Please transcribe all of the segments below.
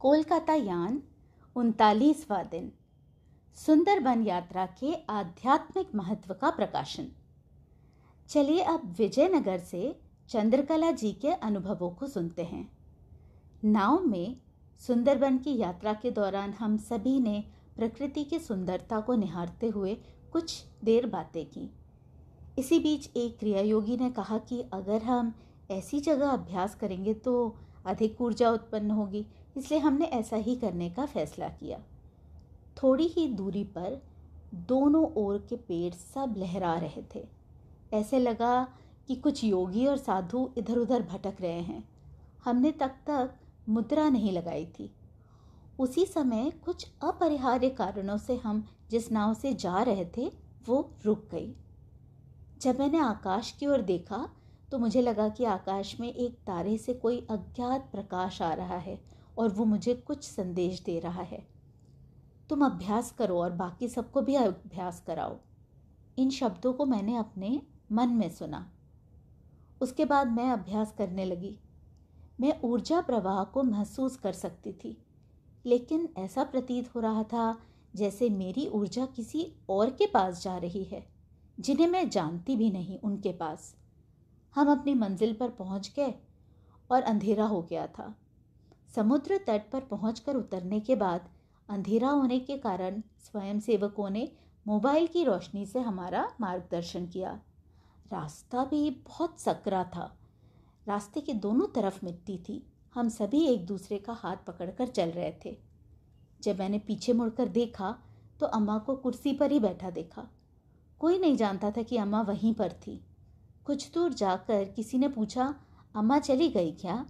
कोलकाता यान 39वां दिन। सुंदरबन यात्रा के आध्यात्मिक महत्व का प्रकाशन। चलिए अब विजयनगर से चंद्रकला जी के अनुभवों को सुनते हैं। नाव में सुंदरबन की यात्रा के दौरान हम सभी ने प्रकृति की सुंदरता को निहारते हुए कुछ देर बातें की। इसी बीच एक क्रियायोगी ने कहा कि अगर हम ऐसी जगह अभ्यास करेंगे तो अधिक ऊर्जा उत्पन्न होगी, इसलिए हमने ऐसा ही करने का फैसला किया। थोड़ी ही दूरी पर दोनों ओर के पेड़ सब लहरा रहे थे। ऐसे लगा कि कुछ योगी और साधु इधर उधर भटक रहे हैं। हमने तक मुद्रा नहीं लगाई थी। उसी समय कुछ अपरिहार्य कारणों से हम जिस नाव से जा रहे थे वो रुक गई। जब मैंने आकाश की ओर देखा तो मुझे लगा कि आकाश में एक तारे से कोई अज्ञात प्रकाश आ रहा है और वो मुझे कुछ संदेश दे रहा है। तुम अभ्यास करो और बाकी सबको भी अभ्यास कराओ। इन शब्दों को मैंने अपने मन में सुना। उसके बाद मैं अभ्यास करने लगी। मैं ऊर्जा प्रवाह को महसूस कर सकती थी, लेकिन ऐसा प्रतीत हो रहा था जैसे मेरी ऊर्जा किसी और के पास जा रही है, जिन्हें मैं जानती भी नहीं, उनके पास। हम अपनी मंजिल पर पहुंच गए और अंधेरा हो गया था। समुद्र तट पर पहुंचकर उतरने के बाद अंधेरा होने के कारण स्वयंसेवकों ने मोबाइल की रोशनी से हमारा मार्गदर्शन किया। रास्ता भी बहुत सकरा था। रास्ते के दोनों तरफ मिट्टी थी। हम सभी एक दूसरे का हाथ पकड़कर चल रहे थे। जब मैंने पीछे मुड़कर देखा तो अम्मा को कुर्सी पर ही बैठा देखा। कोई नहीं जानता था कि अम्मा वहीं पर थी। कुछ दूर जाकर किसी ने पूछा, अम्मा चली गई क्या?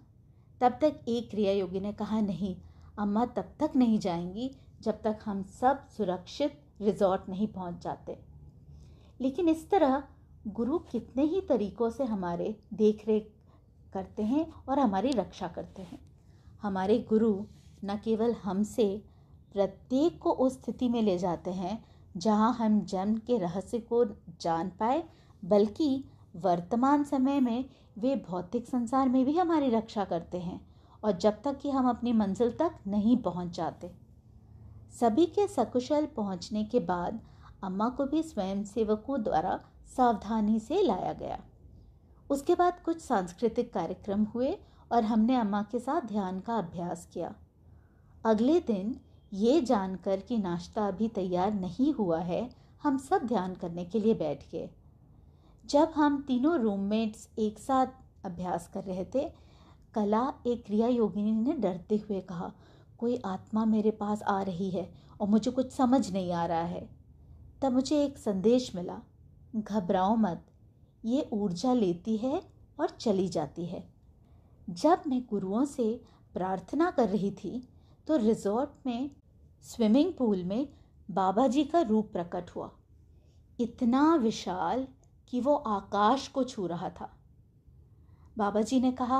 तब तक एक क्रिया योगी ने कहा, नहीं, अम्मा तब तक नहीं जाएंगी जब तक हम सब सुरक्षित रिजॉर्ट नहीं पहुंच जाते। लेकिन इस तरह गुरु कितने ही तरीकों से हमारे देख रेख करते हैं और हमारी रक्षा करते हैं। हमारे गुरु न केवल हमसे प्रत्येक को उस स्थिति में ले जाते हैं जहां हम जन्म के रहस्य को जान पाए, बल्कि वर्तमान समय में वे भौतिक संसार में भी हमारी रक्षा करते हैं, और जब तक कि हम अपनी मंजिल तक नहीं पहुंच जाते। सभी के सकुशल पहुंचने के बाद अम्मा को भी स्वयंसेवकों द्वारा सावधानी से लाया गया। उसके बाद कुछ सांस्कृतिक कार्यक्रम हुए और हमने अम्मा के साथ ध्यान का अभ्यास किया। अगले दिन ये जानकर कि नाश्ता अभी तैयार नहीं हुआ है, हम सब ध्यान करने के लिए बैठ गए। जब हम तीनों रूममेट्स एक साथ अभ्यास कर रहे थे, कला एक क्रिया योगिनी ने डरते हुए कहा, कोई आत्मा मेरे पास आ रही है और मुझे कुछ समझ नहीं आ रहा है। तब मुझे एक संदेश मिला, घबराओ मत, ये ऊर्जा लेती है और चली जाती है। जब मैं गुरुओं से प्रार्थना कर रही थी तो रिजॉर्ट में स्विमिंग पूल में बाबा जी का रूप प्रकट हुआ। इतना विशाल कि वो आकाश को छू रहा था। बाबा जी ने कहा,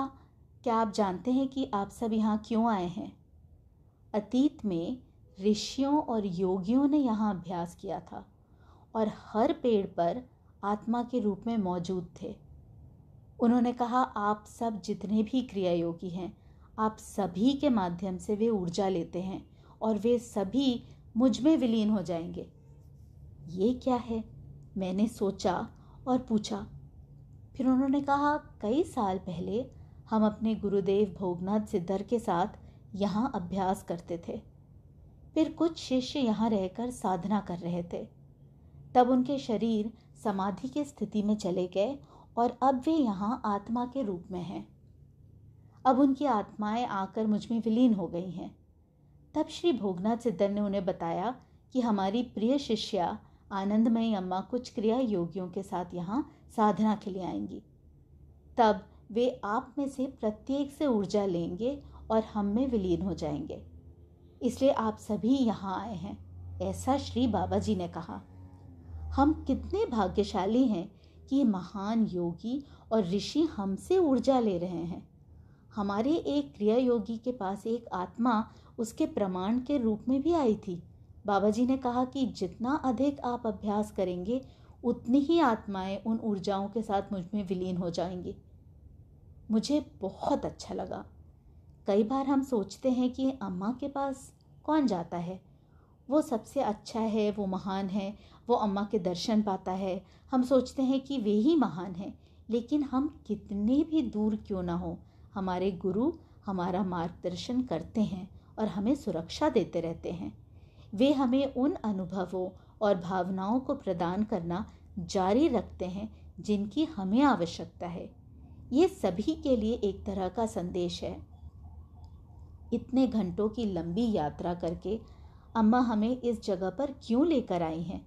क्या आप जानते हैं कि आप सब यहाँ क्यों आए हैं? अतीत में ऋषियों और योगियों ने यहाँ अभ्यास किया था और हर पेड़ पर आत्मा के रूप में मौजूद थे। उन्होंने कहा, आप सब जितने भी क्रिया योगी हैं, आप सभी के माध्यम से वे ऊर्जा लेते हैं और वे सभी मुझ में विलीन हो जाएंगे। ये क्या है? मैंने सोचा और पूछा। फिर उन्होंने कहा, कई साल पहले हम अपने गुरुदेव भोगनाथ सिद्धर के साथ यहाँ अभ्यास करते थे। फिर कुछ शिष्य यहाँ रहकर साधना कर रहे थे। तब उनके शरीर समाधि की स्थिति में चले गए और अब वे यहाँ आत्मा के रूप में हैं। अब उनकी आत्माएं आकर मुझ में विलीन हो गई हैं। तब श्री भोगनाथ सिद्धर ने उन्हें बताया कि हमारी प्रिय शिष्या आनंदमयी अम्मा कुछ क्रिया योगियों के साथ यहाँ साधना के लिए आएंगी। तब वे आप में से प्रत्येक से ऊर्जा लेंगे और हम में विलीन हो जाएंगे। इसलिए आप सभी यहाँ आए हैं, ऐसा श्री बाबा जी ने कहा। हम कितने भाग्यशाली हैं कि महान योगी और ऋषि हमसे ऊर्जा ले रहे हैं। हमारे एक क्रिया योगी के पास एक आत्मा उसके प्रमाण के रूप में भी आई थी। बाबा जी ने कहा कि जितना अधिक आप अभ्यास करेंगे उतनी ही आत्माएं उन ऊर्जाओं के साथ मुझ में विलीन हो जाएंगी। मुझे बहुत अच्छा लगा। कई बार हम सोचते हैं कि अम्मा के पास कौन जाता है, वो सबसे अच्छा है, वो महान है, वो अम्मा के दर्शन पाता है। हम सोचते हैं कि वे ही महान हैं। लेकिन हम कितने भी दूर क्यों ना हो, हमारे गुरु हमारा मार्गदर्शन करते हैं और हमें सुरक्षा देते रहते हैं। वे हमें उन अनुभवों और भावनाओं को प्रदान करना जारी रखते हैं जिनकी हमें आवश्यकता है। ये सभी के लिए एक तरह का संदेश है। इतने घंटों की लंबी यात्रा करके अम्मा हमें इस जगह पर क्यों लेकर आई हैं?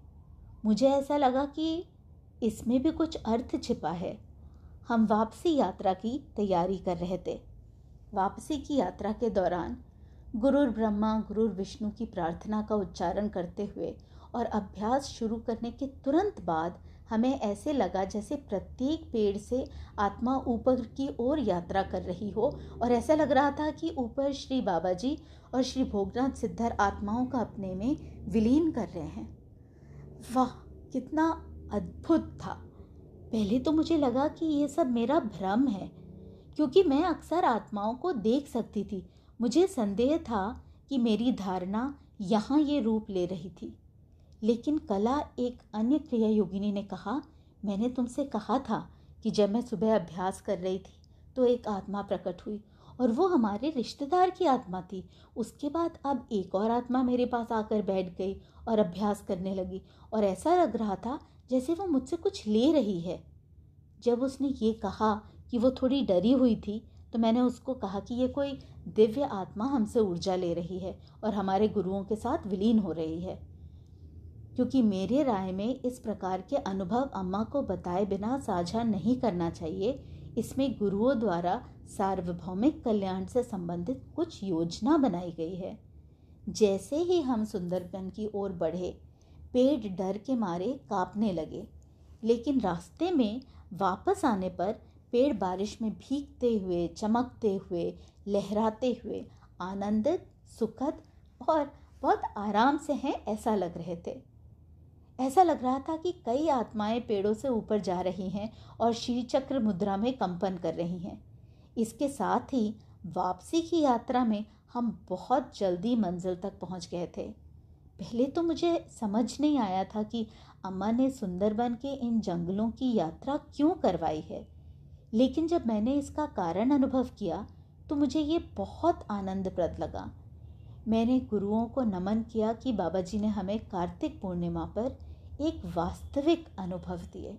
मुझे ऐसा लगा कि इसमें भी कुछ अर्थ छिपा है। हम वापसी यात्रा की तैयारी कर रहे थे। वापसी की यात्रा के दौरान गुरुर ब्रह्मा गुरुर विष्णु की प्रार्थना का उच्चारण करते हुए और अभ्यास शुरू करने के तुरंत बाद हमें ऐसे लगा जैसे प्रत्येक पेड़ से आत्मा ऊपर की ओर यात्रा कर रही हो, और ऐसा लग रहा था कि ऊपर श्री बाबा जी और श्री भोगनाथ सिद्धर आत्माओं का अपने में विलीन कर रहे हैं। वाह, कितना अद्भुत था। पहले तो मुझे लगा कि ये सब मेरा भ्रम है, क्योंकि मैं अक्सर आत्माओं को देख सकती थी। मुझे संदेह था कि मेरी धारणा यहाँ ये रूप ले रही थी। लेकिन कला एक अन्य क्रिया योगिनी ने कहा, मैंने तुमसे कहा था कि जब मैं सुबह अभ्यास कर रही थी तो एक आत्मा प्रकट हुई, और वो हमारे रिश्तेदार की आत्मा थी। उसके बाद अब एक और आत्मा मेरे पास आकर बैठ गई और अभ्यास करने लगी, और ऐसा लग रहा था जैसे वो मुझसे कुछ ले रही है। जब उसने ये कहा कि वो थोड़ी डरी हुई थी, तो मैंने उसको कहा कि ये कोई दिव्य आत्मा हमसे ऊर्जा ले रही है और हमारे गुरुओं के साथ विलीन हो रही है। क्योंकि मेरे राय में इस प्रकार के अनुभव अम्मा को बताए बिना साझा नहीं करना चाहिए। इसमें गुरुओं द्वारा सार्वभौमिक कल्याण से संबंधित कुछ योजना बनाई गई है। जैसे ही हम सुंदरबन की ओर बढ़े, पेड़ डर के मारे कांपने लगे, लेकिन रास्ते में वापस आने पर पेड़ बारिश में भीगते हुए, चमकते हुए, लहराते हुए, आनंदित, सुखद और बहुत आराम से हैं ऐसा लग रहे थे। ऐसा लग रहा था कि कई आत्माएं पेड़ों से ऊपर जा रही हैं और श्री चक्र मुद्रा में कंपन कर रही हैं। इसके साथ ही वापसी की यात्रा में हम बहुत जल्दी मंजिल तक पहुंच गए थे। पहले तो मुझे समझ नहीं आया था कि अम्मा ने सुंदरबन के इन जंगलों की यात्रा क्यों करवाई है, लेकिन जब मैंने इसका कारण अनुभव किया तो मुझे ये बहुत आनंदप्रद लगा। मैंने गुरुओं को नमन किया कि बाबा जी ने हमें कार्तिक पूर्णिमा पर एक वास्तविक अनुभव दिए।